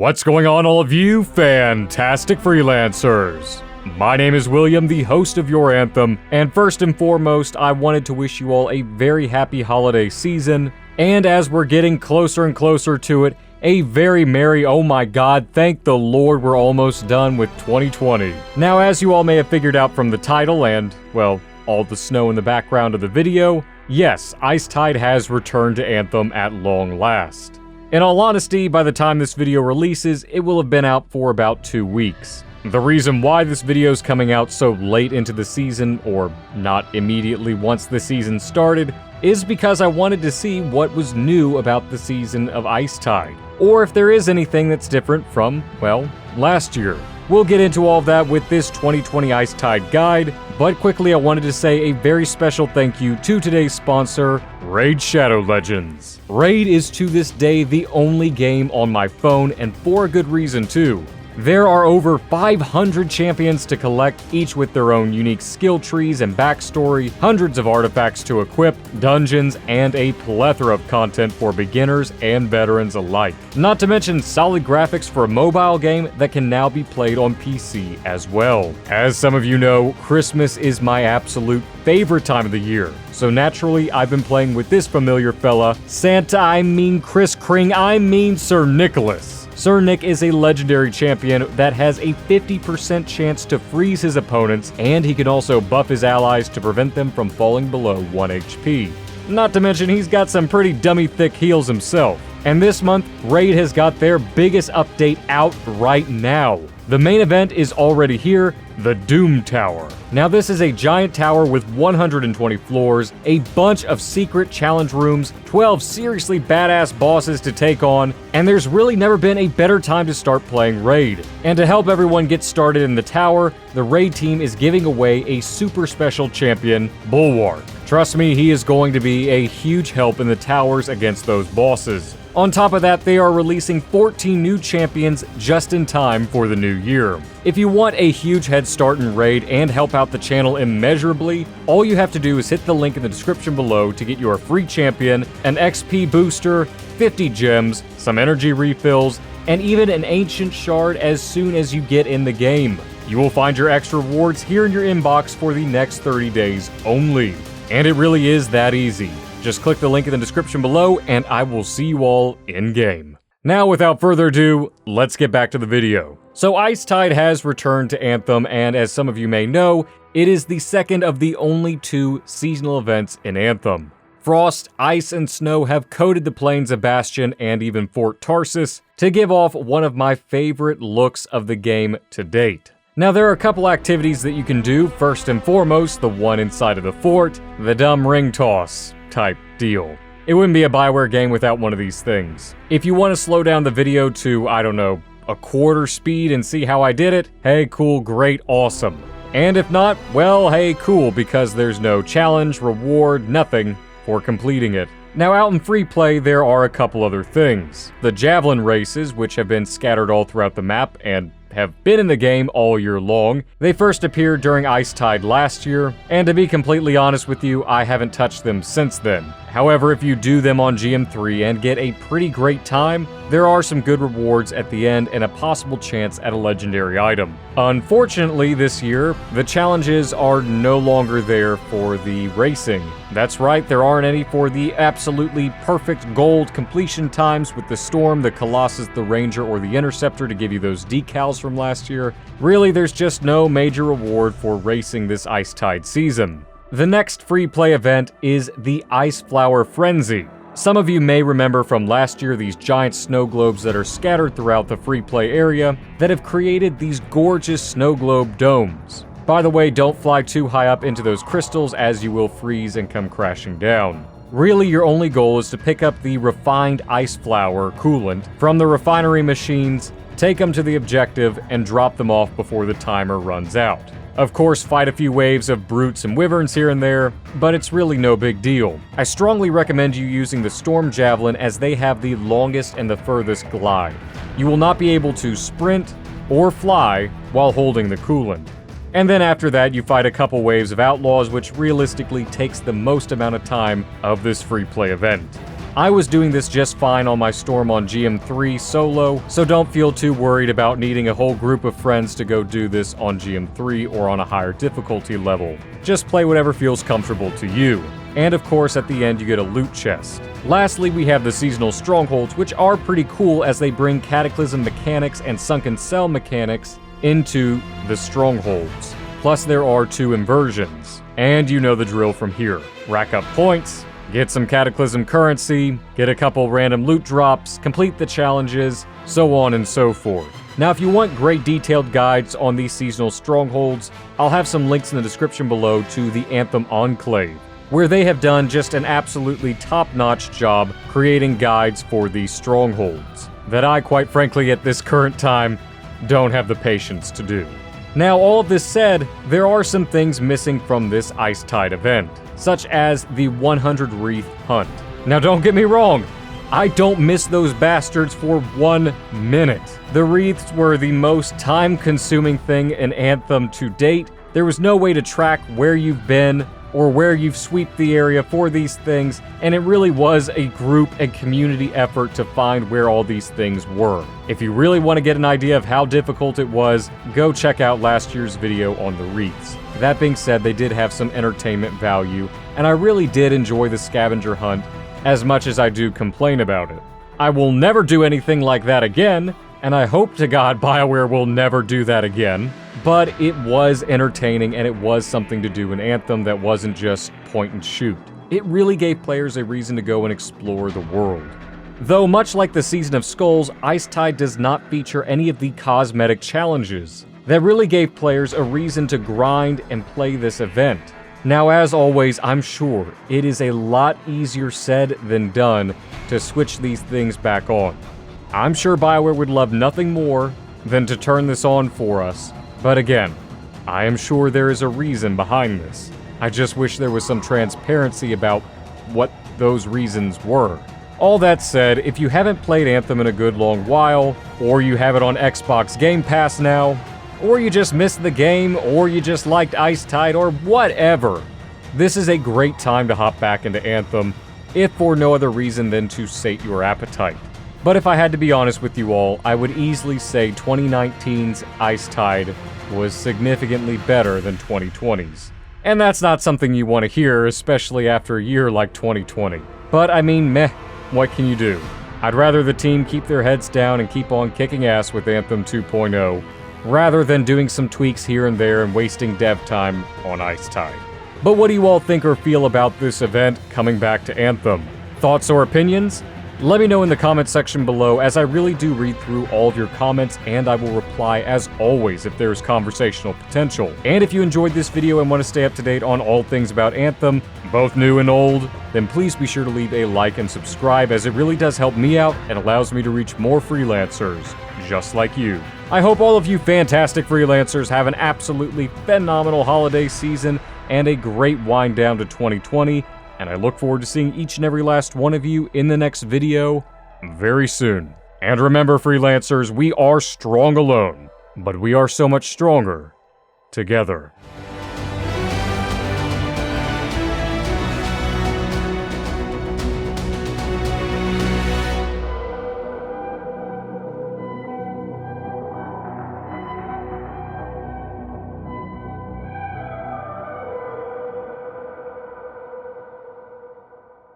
What's going on, all of you fantastic freelancers? My name is William, the host of your Anthem, and first and foremost, I wanted to wish you all a very happy holiday season, and as we're getting closer and closer to it, a very merry, oh my god, thank the Lord we're almost done with 2020. Now, as you all may have figured out from the title and, well, all the snow in the background of the video, yes, Icetide has returned to Anthem at long last. In all honesty, by the time this video releases, it will have been out for about 2 weeks. The reason why this video is coming out so late into the season, or not immediately once the season started, is because I wanted to see what was new about the season of Icetide, or if there is anything that's different from, well, last year. We'll get into all of that with this 2020 Icetide guide, but quickly I wanted to say a very special thank you to today's sponsor, Raid Shadow Legends. Raid is to this day the only game on my phone, and for a good reason too. There are over 500 champions to collect, each with their own unique skill trees and backstory, hundreds of artifacts to equip, dungeons, and a plethora of content for beginners and veterans alike. Not to mention solid graphics for a mobile game that can now be played on PC as well. As some of you know, Christmas is my absolute favorite time of the year, so naturally I've been playing with this familiar fella, Santa, I mean Kris Kring, I mean Sir Nicholas. Sir Nick is a legendary champion that has a 50% chance to freeze his opponents, and he can also buff his allies to prevent them from falling below 1 HP. Not to mention he's got some pretty dummy thick heals himself. And this month, Raid has got their biggest update out right now. The main event is already here, the Doom Tower. Now this is a giant tower with 120 floors, a bunch of secret challenge rooms, 12 seriously badass bosses to take on, and there's really never been a better time to start playing Raid. And to help everyone get started in the tower, the Raid team is giving away a super special champion, Bulwark. Trust me, he is going to be a huge help in the towers against those bosses. On top of that, they are releasing 14 new champions just in time for the new year. If you want a huge head start in Raid and help out the channel immeasurably, all you have to do is hit the link in the description below to get your free champion, an XP booster, 50 gems, some energy refills, and even an ancient shard as soon as you get in the game. You will find your extra rewards here in your inbox for the next 30 days only. And it really is that easy. Just click the link in the description below, and I will see you all in-game. Now, without further ado, let's get back to the video. So Icetide has returned to Anthem, and as some of you may know, it is the second of the only 2 seasonal events in Anthem. Frost, ice, and snow have coated the plains of Bastion and even Fort Tarsis to give off one of my favorite looks of the game to date. Now, there are a couple activities that you can do. First and foremost, the one inside of the fort, the dumb ring toss type deal. It wouldn't be a Bioware game without one of these things. If you want to slow down the video to, I don't know, a quarter speed and see how I did it, hey, cool, great, awesome. And if not, well, hey, cool, because there's no challenge, reward, nothing for completing it. Now, out in free play, there are a couple other things. The Javelin Races, which have been scattered all throughout the map and have been in the game all year long. They first appeared during Icetide last year, and to be completely honest with you, I haven't touched them since then. However, if you do them on GM3 and get a pretty great time, there are some good rewards at the end and a possible chance at a legendary item. Unfortunately, this year, the challenges are no longer there for the racing. That's right, there aren't any for the absolutely perfect gold completion times with the Storm, the Colossus, the Ranger, or the Interceptor to give you those decals from last year. Really, there's just no major reward for racing this Icetide season. The next free play event is the Ice Flower Frenzy. Some of you may remember from last year these giant snow globes that are scattered throughout the free play area that have created these gorgeous snow globe domes. By the way, don't fly too high up into those crystals as you will freeze and come crashing down. Really, your only goal is to pick up the refined ice flower coolant from the refinery machines, take them to the objective, and drop them off before the timer runs out. Of course, fight a few waves of brutes and wyverns here and there, but it's really no big deal. I strongly recommend you using the Storm Javelin as they have the longest and the furthest glide. You will not be able to sprint or fly while holding the coolant. And then after that, you fight a couple waves of outlaws, which realistically takes the most amount of time of this free play event. I was doing this just fine on my Storm on GM3 solo, so don't feel too worried about needing a whole group of friends to go do this on GM3 or on a higher difficulty level. Just play whatever feels comfortable to you. And of course, at the end you get a loot chest. Lastly, we have the seasonal Strongholds, which are pretty cool as they bring Cataclysm mechanics and Sunken Cell mechanics into the Strongholds. Plus there are 2 inversions. And you know the drill from here. Rack up points, get some Cataclysm currency, get a couple random loot drops, complete the challenges, so on and so forth. Now, if you want great detailed guides on these seasonal Strongholds, I'll have some links in the description below to the Anthem Enclave, where they have done just an absolutely top-notch job creating guides for these Strongholds that I, quite frankly, at this current time, don't have the patience to do. Now, all of this said, there are some things missing from this Icetide event, such as the 100 Wreath Hunt. Now, don't get me wrong, I don't miss those bastards for 1 minute. The wreaths were the most time-consuming thing in Anthem to date. There was no way to track where you've been or where you've swept the area for these things, and it really was a group and community effort to find where all these things were. If you really want to get an idea of how difficult it was, go check out last year's video on the wreaths. That being said, they did have some entertainment value, and I really did enjoy the scavenger hunt as much as I do complain about it. I will never do anything like that again, and I hope to God BioWare will never do that again. But it was entertaining, and it was something to do in Anthem that wasn't just point and shoot. It really gave players a reason to go and explore the world. Though much like the Season of Skulls, Icetide does not feature any of the cosmetic challenges that really gave players a reason to grind and play this event. Now, as always, I'm sure it is a lot easier said than done to switch these things back on. I'm sure BioWare would love nothing more than to turn this on for us. But again, I am sure there is a reason behind this. I just wish there was some transparency about what those reasons were. All that said, if you haven't played Anthem in a good long while, or you have it on Xbox Game Pass now, or you just missed the game, or you just liked Icetide, or whatever, this is a great time to hop back into Anthem, if for no other reason than to sate your appetite. But if I had to be honest with you all, I would easily say 2019's Icetide was significantly better than 2020's. And that's not something you want to hear, especially after a year like 2020. But I mean, meh, what can you do? I'd rather the team keep their heads down and keep on kicking ass with Anthem 2.0, rather than doing some tweaks here and there and wasting dev time on Icetide. But what do you all think or feel about this event coming back to Anthem? Thoughts or opinions? Let me know in the comments section below, as I really do read through all of your comments, and I will reply as always if there's conversational potential. And if you enjoyed this video and want to stay up to date on all things about Anthem, both new and old, then please be sure to leave a like and subscribe, as it really does help me out and allows me to reach more freelancers just like you. I hope all of you fantastic freelancers have an absolutely phenomenal holiday season and a great wind down to 2020. And I look forward to seeing each and every last one of you in the next video very soon. And remember, freelancers, we are strong alone, but we are so much stronger together.